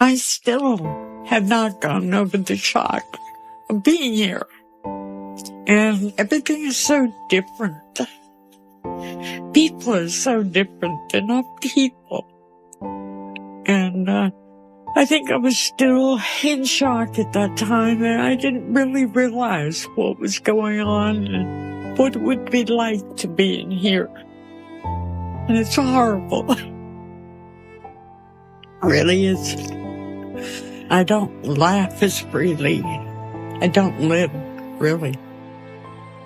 I still have not gotten over the shock of being here. And everything is so different. People are so different. They're not people. And I think I was still in shock at that time, and I didn't really realize what was going on and what it would be like to be in here. And it's horrible. Really is. I don't laugh as freely. I don't live, really,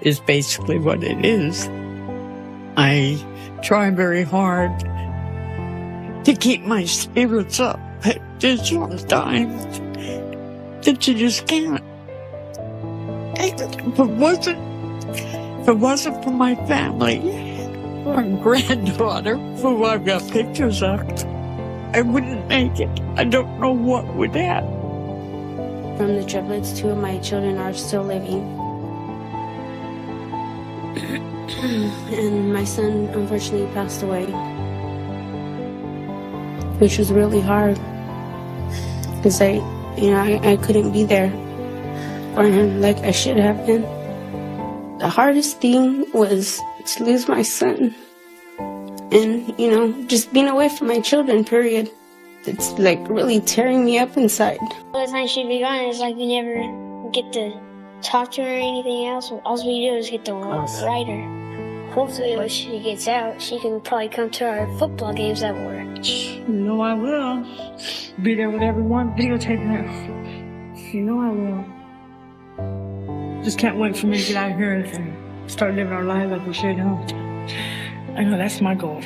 is basically what it is. I try very hard to keep my spirits up, but there's sometimes that you just can't. If it wasn't for my family, my granddaughter, who I've got pictures of, I wouldn't make it. I don't know what would happen. From the triplets, 2 of my children are still living. And my son, unfortunately, passed away. Which was really hard. Because I couldn't be there for him like I should have been. The hardest thing was to lose my son. And, just being away from my children, period. It's like really tearing me up inside. All the time she'd be gone, it's like you never get to talk to her or anything else. All we do is get to write her. Hopefully when she gets out, she can probably come to our football games that we're at. You know I will. Be there with everyone, videotaping her. You know I will. Just can't wait for me to get out of here and start living our lives like we should, huh? I know that's my goal.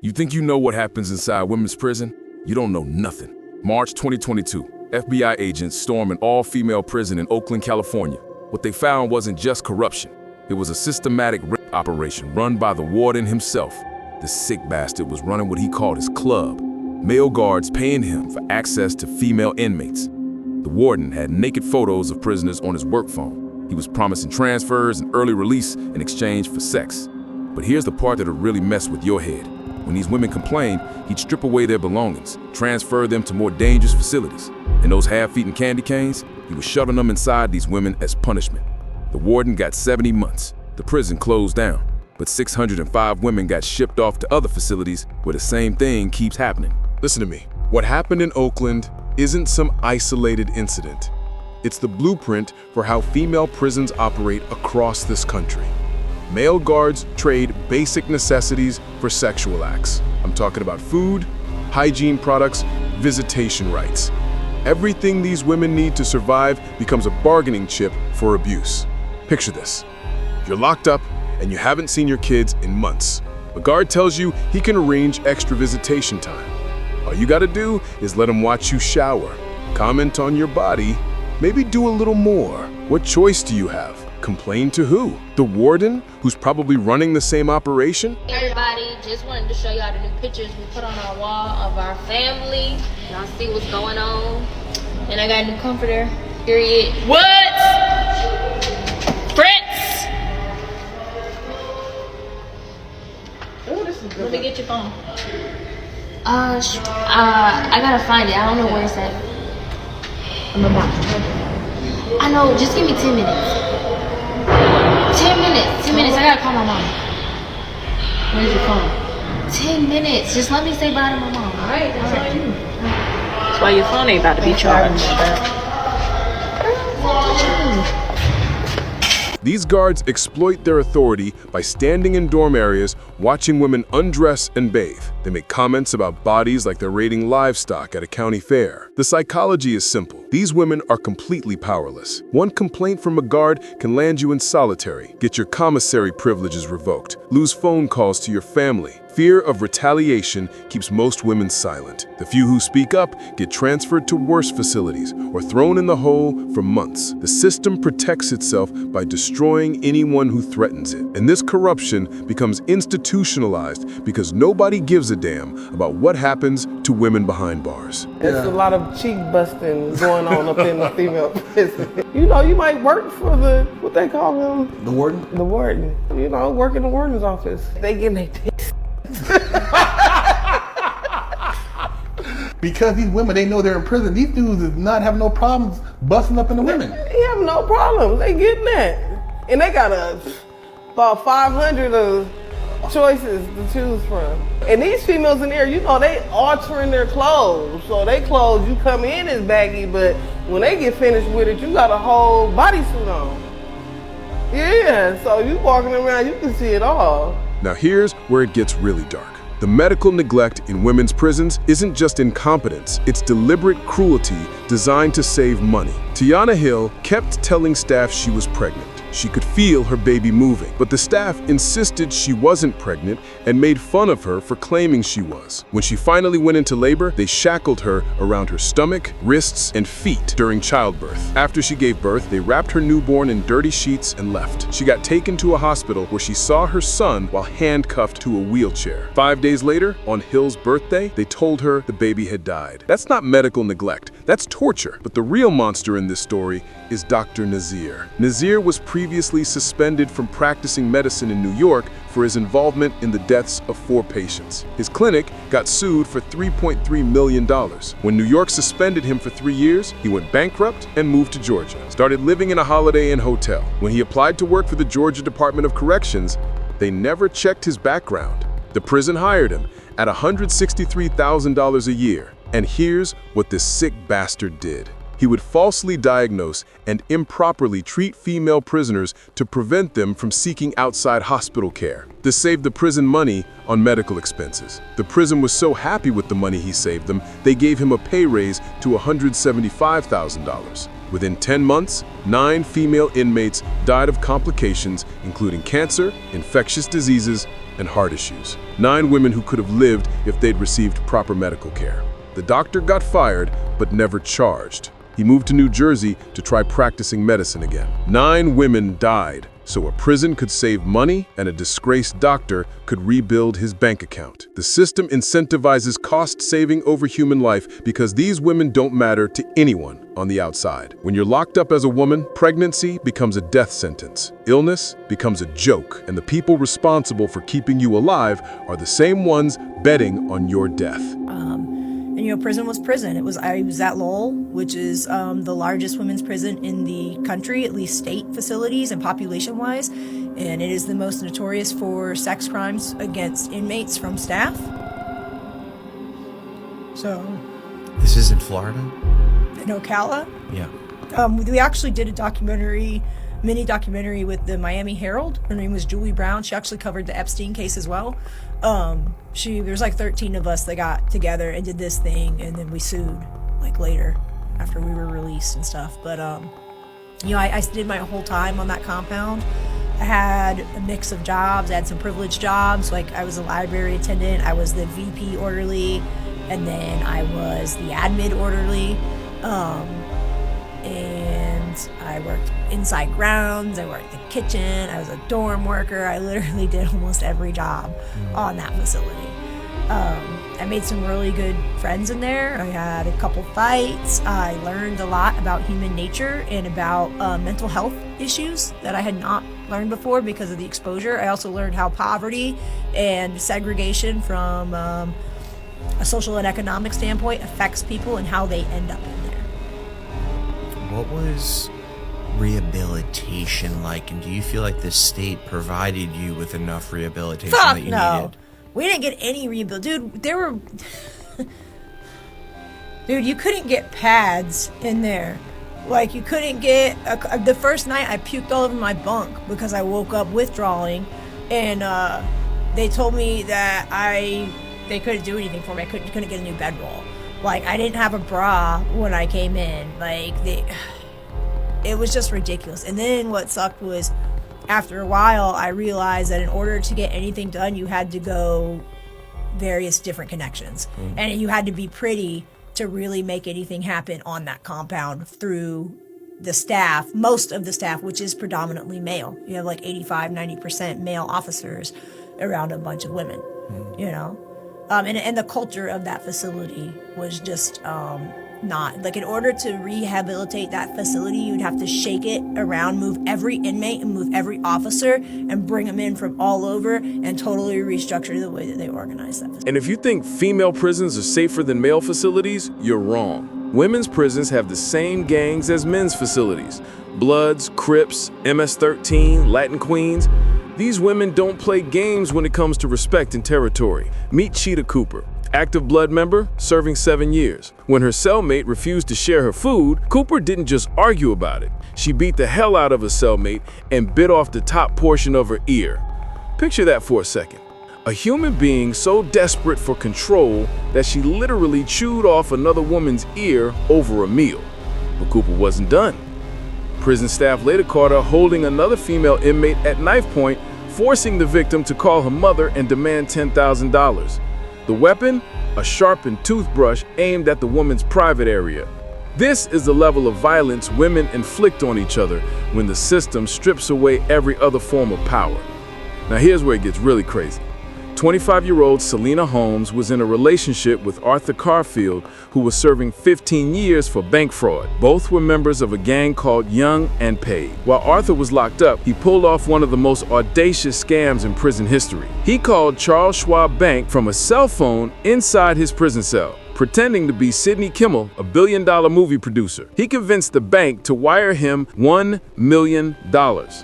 You think you know what happens inside women's prison? You don't know nothing. March 2022, FBI agents storm an all-female prison in Oakland, California. What they found wasn't just corruption. It was a systematic rape operation run by the warden himself. The sick bastard was running what he called his club, male guards paying him for access to female inmates. The warden had naked photos of prisoners on his work phone. He was promising transfers and early release in exchange for sex. But here's the part that'll really mess with your head. When these women complained, he'd strip away their belongings, transfer them to more dangerous facilities. And those half-eaten candy canes, he was shoving them inside these women as punishment. The warden got 70 months. The prison closed down, but 605 women got shipped off to other facilities where the same thing keeps happening. Listen to me. What happened in Oakland isn't some isolated incident. It's the blueprint for how female prisons operate across this country. Male guards trade basic necessities for sexual acts. I'm talking about food, hygiene products, visitation rights. Everything these women need to survive becomes a bargaining chip for abuse. Picture this. You're locked up and you haven't seen your kids in months. A guard tells you he can arrange extra visitation time. All you gotta do is let him watch you shower, comment on your body, maybe do a little more. What choice do you have? Complain to who? The warden, who's probably running the same operation? Hey everybody, just wanted to show y'all the new pictures we put on our wall of our family. Y'all see what's going on. And I got a new comforter, period. What? Fritz! Oh, this is good. Let me get your phone. I gotta find it. I don't know where it's at. I'm about to. I know, just give me 10 minutes. 10 minutes, I gotta call my mom. Where's your phone? 10 minutes, just let me say bye to my mom. All right, that's all you. That's why your phone ain't about to be charged. These guards exploit their authority by standing in dorm areas, watching women undress and bathe. They make comments about bodies like they're raiding livestock at a county fair. The psychology is simple. These women are completely powerless. One complaint from a guard can land you in solitary, get your commissary privileges revoked, lose phone calls to your family. Fear of retaliation keeps most women silent. The few who speak up get transferred to worse facilities or thrown in the hole for months. The system protects itself by destroying anyone who threatens it. And this corruption becomes institutionalized because nobody gives a damn about what happens to women behind bars. There's a lot of cheek busting going on up in the female prison. You know, you might work for the, what they call them? The warden? The warden. You know, work in the warden's office. They getting their tits. because these women, they know they're in prison, these dudes is not having no problems busting up in the women. They have no problems. They getting that. And they got about 500 of choices to choose from. And these females in there, you know, they altering their clothes. So they clothes, you come in as baggy, but when they get finished with it, you got a whole bodysuit on. Yeah, so you walking around, you can see it all. Now here's where it gets really dark. The medical neglect in women's prisons isn't just incompetence, it's deliberate cruelty designed to save money. Tiana Hill kept telling staff she was pregnant. She could feel her baby moving, but the staff insisted she wasn't pregnant and made fun of her for claiming she was. When she finally went into labor, they shackled her around her stomach, wrists, and feet during childbirth. After she gave birth, they wrapped her newborn in dirty sheets and left. She got taken to a hospital where she saw her son while handcuffed to a wheelchair. 5 days later, on Hill's birthday, they told her the baby had died. That's not medical neglect, that's torture. But the real monster in this story is Dr. Nazir. Nazir was previously suspended from practicing medicine in New York for his involvement in the deaths of 4 patients. His clinic got sued for $3.3 million. When New York suspended him for 3 years, he went bankrupt and moved to Georgia. Started living in a Holiday Inn hotel. When he applied to work for the Georgia Department of Corrections, they never checked his background. The prison hired him at $163,000 a year. And here's what this sick bastard did. He would falsely diagnose and improperly treat female prisoners to prevent them from seeking outside hospital care. This saved the prison money on medical expenses. The prison was so happy with the money he saved them, they gave him a pay raise to $175,000. Within 10 months, 9 female inmates died of complications, including cancer, infectious diseases, and heart issues. 9 women who could have lived if they'd received proper medical care. The doctor got fired, but never charged. He moved to New Jersey to try practicing medicine again. 9 women died, so a prison could save money and a disgraced doctor could rebuild his bank account. The system incentivizes cost saving over human life because these women don't matter to anyone on the outside. When you're locked up as a woman, pregnancy becomes a death sentence. Illness becomes a joke, and the people responsible for keeping you alive are the same ones betting on your death. And, you know, prison was prison. I was at Lowell, which is the largest women's prison in the country, at least state facilities and population-wise. And it is the most notorious for sex crimes against inmates from staff. So... This is in Florida? In Ocala? Yeah. We actually did a mini documentary with the Miami Herald. Her name was Julie Brown. She actually covered the Epstein case as well. There's like 13 of us that got together and did this thing, and then we sued like later after we were released and stuff. But you know, I did my whole time on that compound. I had a mix of jobs. I had some privileged jobs, like I was a library attendant, I was the VP orderly, and then I was the admin orderly. And I worked inside grounds, I worked the kitchen, I was a dorm worker. I literally did almost every job on that facility. I made some really good friends in there. I had a couple fights. I learned a lot about human nature and about mental health issues that I had not learned before because of the exposure. I also learned how poverty and segregation from a social and economic standpoint affects people and how they end up in there. What was rehabilitation like, and do you feel like the state provided you with enough rehabilitation that you needed? We didn't get any rehabilitation. Dude, you couldn't get pads in there. Like, you couldn't get... the first night, I puked all over my bunk because I woke up withdrawing, and they told me that they couldn't do anything for me. I couldn't get a new bedroll. Like, I didn't have a bra when I came in. Like, it was just ridiculous. And then what sucked was, after a while, I realized that in order to get anything done, you had to go various different connections. And you had to be pretty to really make anything happen on that compound through the staff, most of the staff, which is predominantly male. You have like 85-90% male officers around a bunch of women, you know? And the culture of that facility was just not. Like, in order to rehabilitate that facility, you'd have to shake it around, move every inmate and move every officer and bring them in from all over and totally restructure the way that they organize that. And if you think female prisons are safer than male facilities, you're wrong. Women's prisons have the same gangs as men's facilities. Bloods, Crips, MS-13, Latin Queens. These women don't play games when it comes to respect and territory. Meet Cheetah Cooper. Active blood member, serving 7 years. When her cellmate refused to share her food, Cooper didn't just argue about it. She beat the hell out of her cellmate and bit off the top portion of her ear. Picture that for a second. A human being so desperate for control that she literally chewed off another woman's ear over a meal. But Cooper wasn't done. Prison staff later caught her holding another female inmate at knife point, forcing the victim to call her mother and demand $10,000. The weapon? A sharpened toothbrush aimed at the woman's private area. This is the level of violence women inflict on each other when the system strips away every other form of power. Now here's where it gets really crazy. 25-year-old Selena Holmes was in a relationship with Arthur Carfield, who was serving 15 years for bank fraud. Both were members of a gang called Young and Paid. While Arthur was locked up, he pulled off one of the most audacious scams in prison history. He called Charles Schwab Bank from a cell phone inside his prison cell, pretending to be Sidney Kimmel, a billion-dollar movie producer. He convinced the bank to wire him $1 million.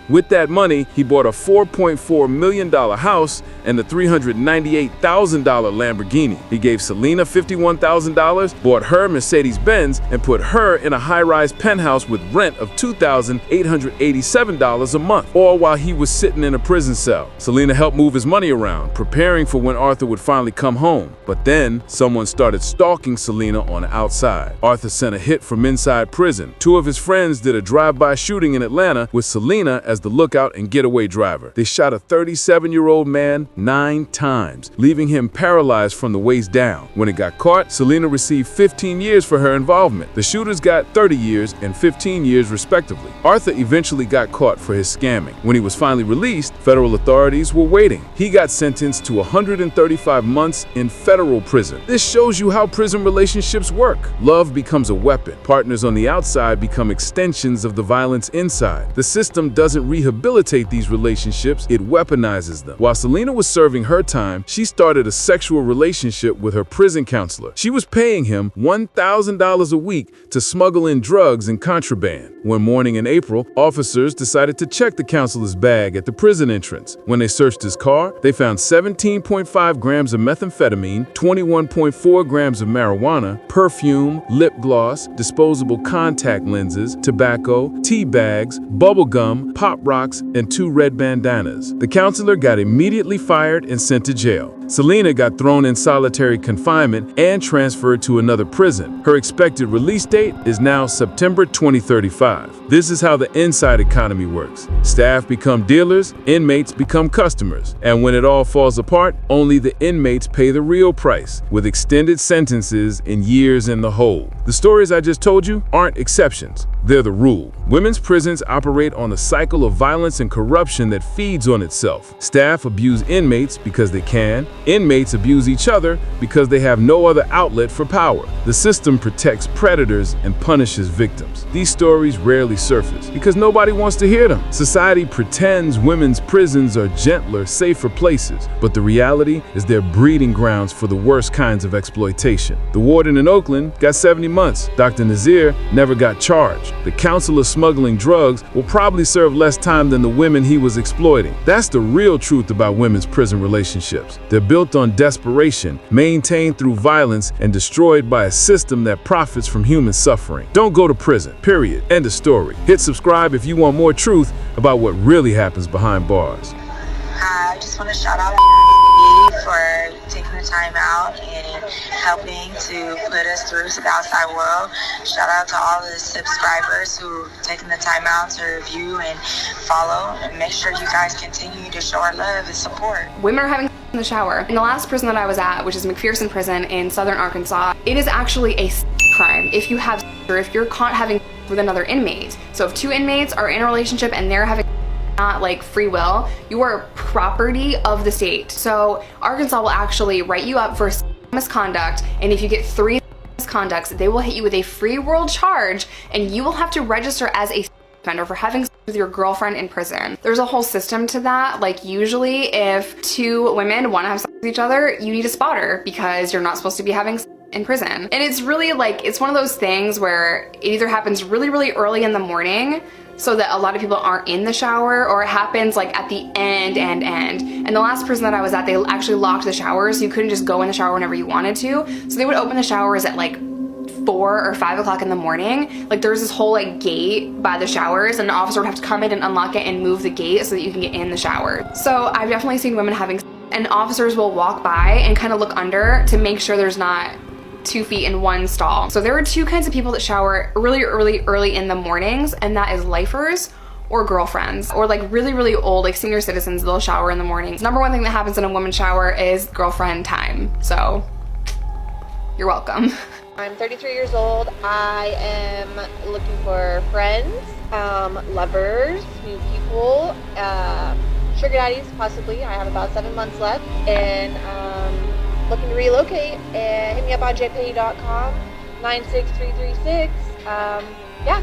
With that money, he bought a $4.4 million house and a $398,000 Lamborghini. He gave Selena $51,000, bought her Mercedes-Benz, and put her in a high-rise penthouse with rent of $2,887 a month, all while he was sitting in a prison cell. Selena helped move his money around, preparing for when Arthur would finally come home. But then, someone started stalking Selena on the outside. Arthur sent a hit from inside prison. 2 of his friends did a drive-by shooting in Atlanta with Selena as the lookout and getaway driver. They shot a 37-year-old man 9 times, leaving him paralyzed from the waist down. When it got caught, Selena received 15 years for her involvement. The shooters got 30 years and 15 years respectively. Arthur eventually got caught for his scamming. When he was finally released, federal authorities were waiting. He got sentenced to 135 months in federal prison. This shows you how prison relationships work. Love becomes a weapon. Partners on the outside become extensions of the violence inside. The system doesn't rehabilitate these relationships, it weaponizes them. While Selena was serving her time, she started a sexual relationship with her prison counselor. She was paying him $1,000 a week to smuggle in drugs and contraband. One morning in April, officers decided to check the counselor's bag at the prison entrance. When they searched his car, they found 17.5 grams of methamphetamine, 21.4 grams of marijuana, perfume, lip gloss, disposable contact lenses, tobacco, tea bags, bubble gum, pop rocks, and 2 red bandanas. The counselor got immediately fired and sent to jail. Selena got thrown in solitary confinement and transferred to another prison. Her expected release date is now September 2035. This is how the inside economy works. Staff become dealers, inmates become customers. And when it all falls apart, only the inmates pay the real price, with extended sentences and years in the hole. The stories I just told you aren't exceptions. They're the rule. Women's prisons operate on a cycle of violence and corruption that feeds on itself. Staff abuse inmates because they can. Inmates abuse each other because they have no other outlet for power. The system protects predators and punishes victims. These stories rarely surface because nobody wants to hear them. Society pretends women's prisons are gentler, safer places, but the reality is they're breeding grounds for the worst kinds of exploitation. The warden in Oakland got 70 months. Dr. Nazir never got charged. The counselor smuggling drugs will probably serve less time than the women he was exploiting. That's the real truth about women's prison relationships. They're built on desperation, maintained through violence, and destroyed by a system that profits from human suffering. Don't go to prison, period. End of story. Hit subscribe if you want more truth about what really happens behind bars. I just want to shout out for taking the time out and helping to put us through to the outside world. Shout out to all the subscribers who've taken the time out to review and follow, and make sure you guys continue to show our love and support. Women are having in the shower. In the last prison that I was at, which is McPherson Prison in southern Arkansas, it is actually a crime if you have or if you're caught having with another inmate. So if 2 inmates are in a relationship and they're having not like free will, you are property of the state. So Arkansas will actually write you up for misconduct, and if you get 3 misconduct misconducts, they will hit you with a free world charge, and you will have to register as a offender for having sex with your girlfriend in prison. There's a whole system to that. Like, usually if two women want to have sex with each other, you need a spotter because you're not supposed to be having sex in prison. And it's really like, it's one of those things where it either happens really, really early in the morning so that a lot of people aren't in the shower, or it happens like at the end. And the last prison that I was at, they actually locked the showers, so you couldn't just go in the shower whenever you wanted to. So they would open the showers at like 4 or 5 o'clock in the morning. Like, there's this whole like gate by the showers, and an officer would have to come in and unlock it and move the gate so that you can get in the shower. So I've definitely seen women having sex, and officers will walk by and kind of look under to make sure there's not 2 feet in one stall. So there are two kinds of people that shower really early in the mornings, and that is lifers or girlfriends, or like really old, like senior citizens. They'll shower in the mornings. Number one thing that happens in a woman's shower is girlfriend time. So you're welcome. I'm 33 years old. I am looking for friends, lovers, new people, sugar daddies possibly. I have about 7 months left, and looking to relocate. Hit me up on jpay.com, 96336. Yeah.